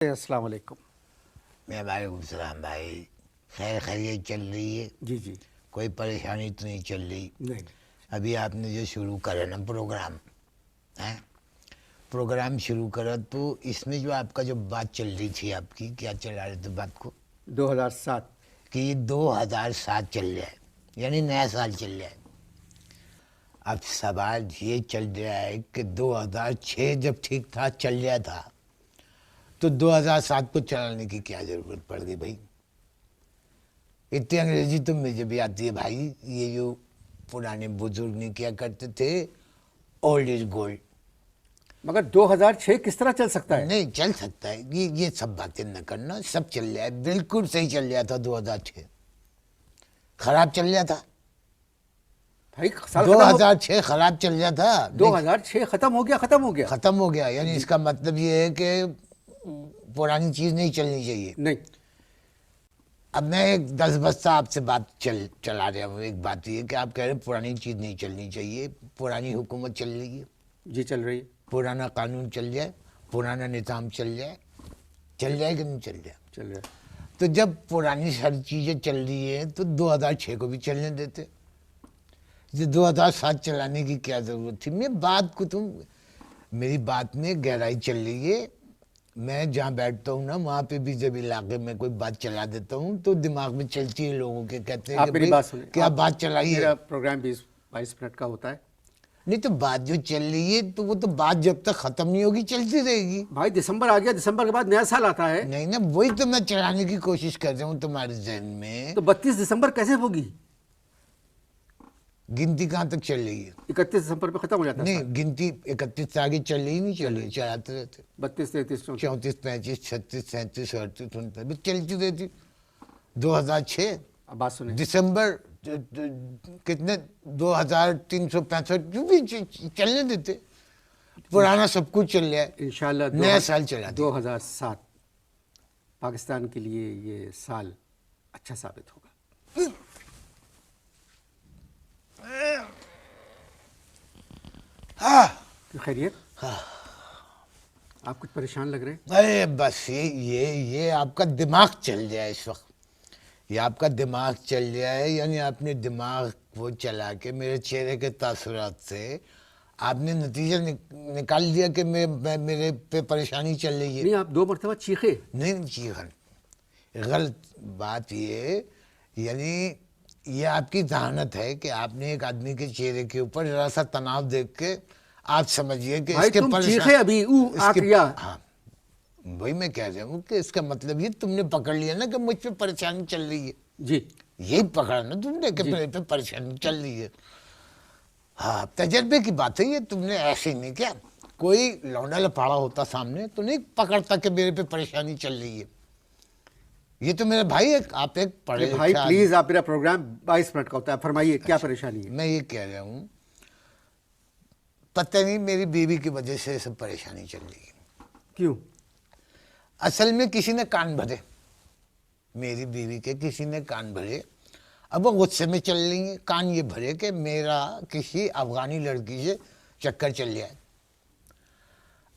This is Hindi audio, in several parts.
अस्सलाम वालेकुम। मैं वालेकुम सलाम भाई। खैर खैरियत चल रही है? जी जी। कोई परेशानी तो नहीं चल रही? नहीं। अभी आपने जो शुरू करा ना प्रोग्राम है, प्रोग्राम शुरू करा तो इसमें जो आपका जो बात चल रही थी, आपकी क्या चला रहे थे बात को 2007। कि ये 2007 चल रहा है, यानी नया साल चल रहा है। अब सवाल ये चल रहा है कि 2006 जब ठीक ठाक चल रहा था तो 2007 को चलाने की क्या जरूरत पड़ गई भाई? इतनी अंग्रेजी तो मुझे भी आती है भाई। ये जो पुराने बुजुर्ग ने किया करते थे, ओल्ड इज गोल्ड। मगर 2006 किस तरह चल सकता है? नहीं चल सकता है, ये सब बातें न करना। सब चल रहा है, बिल्कुल सही चल रहा था। 2006 खराब चल रहा था। भाई साल 2006 खराब चल रहा था। 2006 खत्म हो गया, खत्म हो गया। खत्म हो गया, यानी इसका मतलब ये है कि पुरानी चीज नहीं चलनी चाहिए। नहीं। अब मैं एक 10 बस्ता आपसे बात चला रहा हूँ। एक बात ये कि आप कह रहे हैं पुरानी चीज नहीं चलनी चाहिए। पुरानी हुकूमत चल रही है, जी चल रही है। पुराना कानून चल जाए, पुराना निज़ाम चल जाए, चल जाए कि नहीं चल जाए? चल रहा है। तो जब पुरानी सारी चीज़ें चल रही हैं तो 2006 को भी चलने देते। ये 2007 चलाने की क्या ज़रूरत थी? मेरी बात में गहराई चल रही है। मैं जहाँ बैठता हूँ ना, वहाँ पे भी जब इलाके में कोई बात चला देता हूँ तो दिमाग में चलती है। लोगों के कहते हैं आप कि मेरी भाई बात सुनिए। क्या बात चलाई है। मेरा प्रोग्राम 20-22 मिनट का होता है। नहीं तो बात जो चल रही है तो वो तो बात जब तक खत्म नहीं होगी चलती रहेगी। भाई दिसंबर आ गया, दिसंबर के बाद नया साल आता है। नहीं ना, वही तो मैं चलाने की कोशिश कर रहा हूँ तुम्हारे जहन में। तो 32 दिसंबर कैसे होगी? गिनती कहाँ तक चल रही है? 31 दिसंबर पे खत्म हो जाता है नहीं, साल। गिनती 31 से आगे चल रही नहीं, चल रही, चलाते रहते। 32, 33, 34, 35, 36, 37, 38, 39 चलती रहती। 2006 अब बात सुने। दिसंबर कितने 2365 जो भी चलने देते। पुराना सब कुछ चल रहा है, इंशाल्लाह नया साल चला 2007 पाकिस्तान के लिए ये साल अच्छा साबित होगा। हाँ खैरियत? आप कुछ परेशान लग रहे हैं। अरे बस ये आपका दिमाग चल रहा है इस वक्त। ये आपका दिमाग चल रहा है, यानी आपने दिमाग वो चला के मेरे चेहरे के तासुरात से आपने नतीजा निकाल लिया कि मेरे पे परेशानी चल रही है। नहीं, आप 2 मरतबा चीखे। नहीं चीखन, गलत बात ये, यानी ये आपकी जहानत है कि आपने एक आदमी के चेहरे के ऊपर जरा सा तनाव देख के आप समझिए कि भाई तुम चीखे अभी किया। हाँ, वही मैं कह रहा हूँ कि इसका मतलब ये तुमने पकड़ लिया ना कि मुझ पे परेशानी चल रही है। जी यही पकड़ा ना तुमने कि मेरे पे परेशानी चल रही है। हाँ, तजर्बे की बात है ये। तुमने ऐसे नहीं किया, कोई लौंडा लफाड़ा होता सामने तो नहीं पकड़ता कि मेरे पे परेशानी चल रही है। ये तो मेरे भाई आप एक पढ़े भाई लिखे प्लीज, आप मेरा प्रोग्राम 22 मिनट का होता है, फरमाइए क्या परेशानी है। मैं ये कह रहा हूँ, पता नहीं मेरी बीवी की वजह से सब परेशानी चल रही है। क्यों? असल में किसी ने कान भरे, मेरी बीवी के किसी ने कान भरे। अब वो गुस्से में चल रही है। कान ये भरे कि मेरा किसी अफगानी लड़की से चक्कर चल जाए।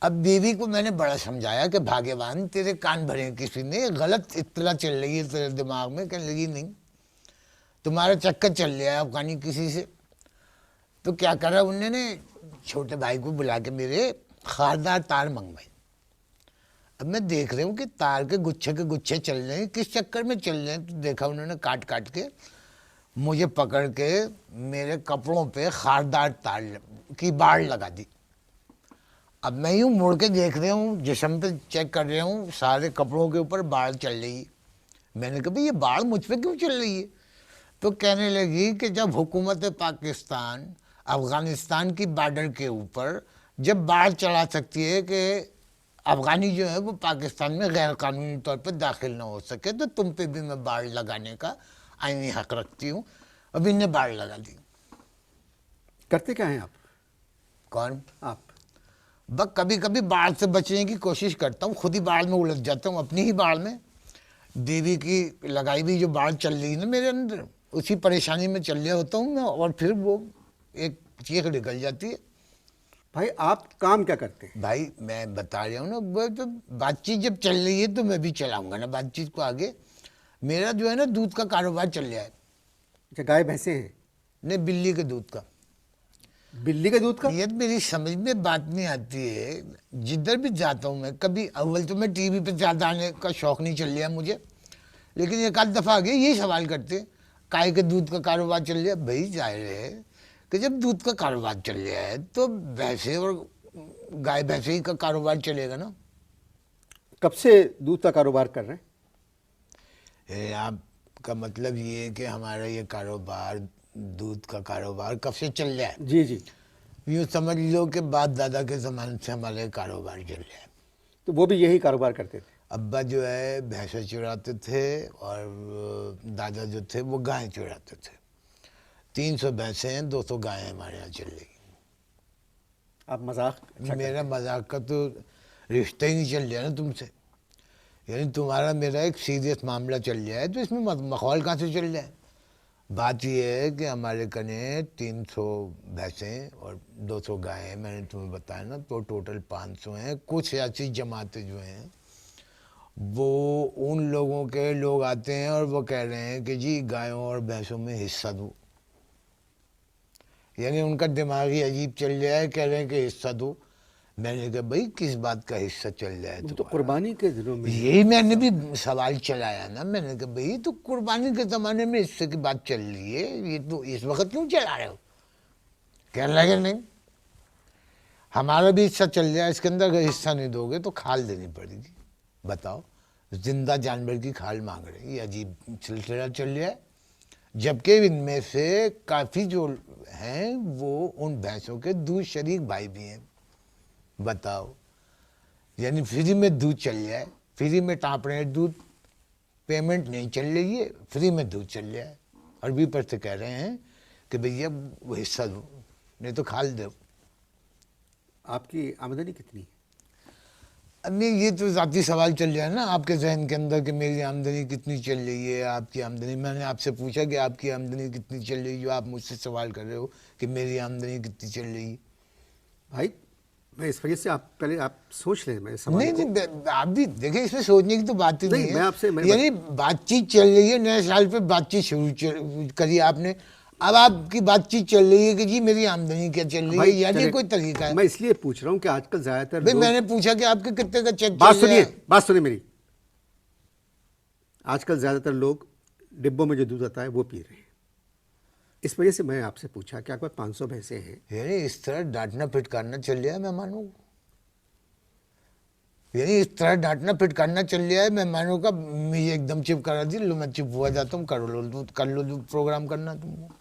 अब बीवी को मैंने बड़ा समझाया कि भाग्यवान तेरे कान भरे, किसी ने गलत इत्तला चल रही है तेरे दिमाग में। कहने लगी नहीं, तुम्हारा चक्कर चल रहा है अफगानी किसी से। तो क्या करा उन्होंने, छोटे भाई को बुला के मेरे खारदार तार मंगवाए। अब मैं देख रहा हूँ कि तार के गुच्छे चल रहे हैं, किस चक्कर में चल रहे हैं। तो देखा उन्होंने काट काट के मुझे पकड़ के मेरे कपड़ों पे खारदार तार की बाड़ लगा दी। अब मैं यूँ मुड़ के देख रहा हूँ, जिस्म पे चेक कर रहा हूँ, सारे कपड़ों के ऊपर बाढ़ चल रही है। मैंने कहा भाई ये बाढ़ मुझ पे क्यों चल रही है? तो कहने लगी कि जब हुकूमत पाकिस्तान अफ़गानिस्तान की बॉर्डर के ऊपर जब बाढ़ चला सकती है कि अफ़गानी जो है वो पाकिस्तान में गैर कानूनी तौर पर दाखिल ना हो सके, तो तुम पे भी मैं बाढ़ लगाने का आईनी हक रखती हूँ। अब इन्हें बाढ़ लगा दी। करते क्या हैं आप? कौन? आप? बस कभी कभी बाढ़ से बचने की कोशिश करता हूँ, खुद ही बाढ़ में उलझ जाता हूँ, अपनी ही बाढ़ में। बीवी की लगाई हुई जो बाढ़ चल रही है ना मेरे अंदर, उसी परेशानी में चल रहा होता हूँ मैं, और फिर वो एक चीख निकल जाती है। भाई आप काम क्या करते हैं? भाई मैं बता रहा हूँ ना, वो तो बातचीत जब चल रही है तो मैं भी चलाऊंगा ना बातचीत को आगे। मेरा जो है ना दूध का कारोबार चल रहा है। अच्छा, गाय भैंसे हैं? नहीं, बिल्ली के दूध का। बिल्ली के दूध का? ये मेरी समझ में बात नहीं आती है। जिधर भी जाता हूँ मैं, कभी अव्वल तो मैं टीवी पे ज्यादा आने का शौक नहीं चल रहा मुझे, लेकिन एक आध दफा आगे यही सवाल करते, गाय के दूध का कारोबार चल रहा है। भाई जाहिर है कि जब दूध का कारोबार चल रहा है तो भैंसे और गाय भैंसे ही का कारोबार चलेगा ना। कब से दूध का कारोबार कर रहे हैं? आपका मतलब ये है कि हमारा ये कारोबार, दूध का कारोबार कब से चल रहा है? जी जी। यूँ समझ लो कि बाप दादा के ज़माने से हमारा ये कारोबार चल रहा है। तो वो भी यही कारोबार करते थे? अब्बा जो है भैंसे चुराते थे और दादा जो थे वो गाय चुराते थे। 300 भैंसे हैं, 200 गायें हमारे यहाँ चल रही। आप मजाक अच्छा मेरा मजाक का तो रिश्ता ही नहीं चल रहा ना तुमसे। यानी तुम्हारा मेरा एक सीरियस मामला चल रहा है, तो इसमें मखौल कहाँ से चल रहा है? बात यह है कि हमारे कने 300 भैंसें और 200 गायें हैं, मैंने तुम्हें बताया ना, तो टोटल 500 हैं। कुछ ऐसी जमातें जो हैं वो उन लोगों के लोग आते हैं और वो कह रहे हैं कि जी गायों और भैंसों में हिस्सा दो। यानी उनका दिमाग ही अजीब चल रहा है, कह रहे हैं कि हिस्सा दो। मैंने कहा भाई किस बात का हिस्सा चल रहा है वो तो तुम्हारा? कुर्बानी के दिनों में यही मैंने भी सवाल चलाया ना। मैंने कहा भाई तो कुर्बानी के जमाने में हिस्से की बात चल रही है, ये तो इस वक्त क्यों चला रहे हो? कह लगे नहीं, हमारा भी हिस्सा चल रहा है इसके अंदर, अगर हिस्सा नहीं दोगे तो खाल देनी पड़ेगी। बताओ, जिंदा जानवर की खाल मांग रहे हैं, ये अजीब सिलसिला चल रहा है। जबकि इनमें से काफी जो हैं वो उन भैंसों के दूध शरीक भाई भी हैं। बताओ, यानी फ्री में दूध चल रहा है, फ्री में टाँप रहे हैं दूध, पेमेंट नहीं चल रही है, फ्री में दूध चल रहा है। और भी पर से कह रहे हैं कि भैया वो हिस्सा दो, नहीं तो खाल दो। आपकी आमदनी कितनी है? नहीं, ये तो जाती सवाल चल रहा है ना आपके जहन के अंदर कि मेरी आमदनी कितनी चल रही है, आपकी आमदनी। मैंने आपसे पूछा कि आपकी आमदनी कितनी चल रही है, जो आप मुझसे सवाल कर रहे हो कि मेरी आमदनी कितनी चल रही है। भाई मैं इस वजह से आप पहले आप सोच लें मैं सवाल नहीं नहीं, आप भी देखें, इसमें सोचने की तो बात ही नहीं है। मैं आपसे यानी बातचीत चल रही है, नए साल पे बातचीत शुरू करी आपने, अब आपकी बातचीत चल रही है कि जी मेरी आमदनी क्या चल रही है, यानी कोई तरीका है? मैं इसलिए पूछ रहा हूँ कि आजकल ज्यादातर भाई मैंने पूछा कि आपके कितने का चेक बात चल रहा सुनिए, है? बात सुनिए मेरी। आजकल ज्यादातर लोग डिब्बों में जो दूध आता है वो पी रहे हैं। इस वजह से मैं आपसे पूछा कि आपके 500 भैंसे हैं। यानी इस तरह डांटना फिटकारना चल रहा है मेहमानों को, यानी इस तरह डांटना फिटकारना चल रहा है मेहमानों का। मुझे एकदम चुप करा दी, लो मैं चुप हुआ जाता हूँ, कर लो प्रोग्राम करना तुमको।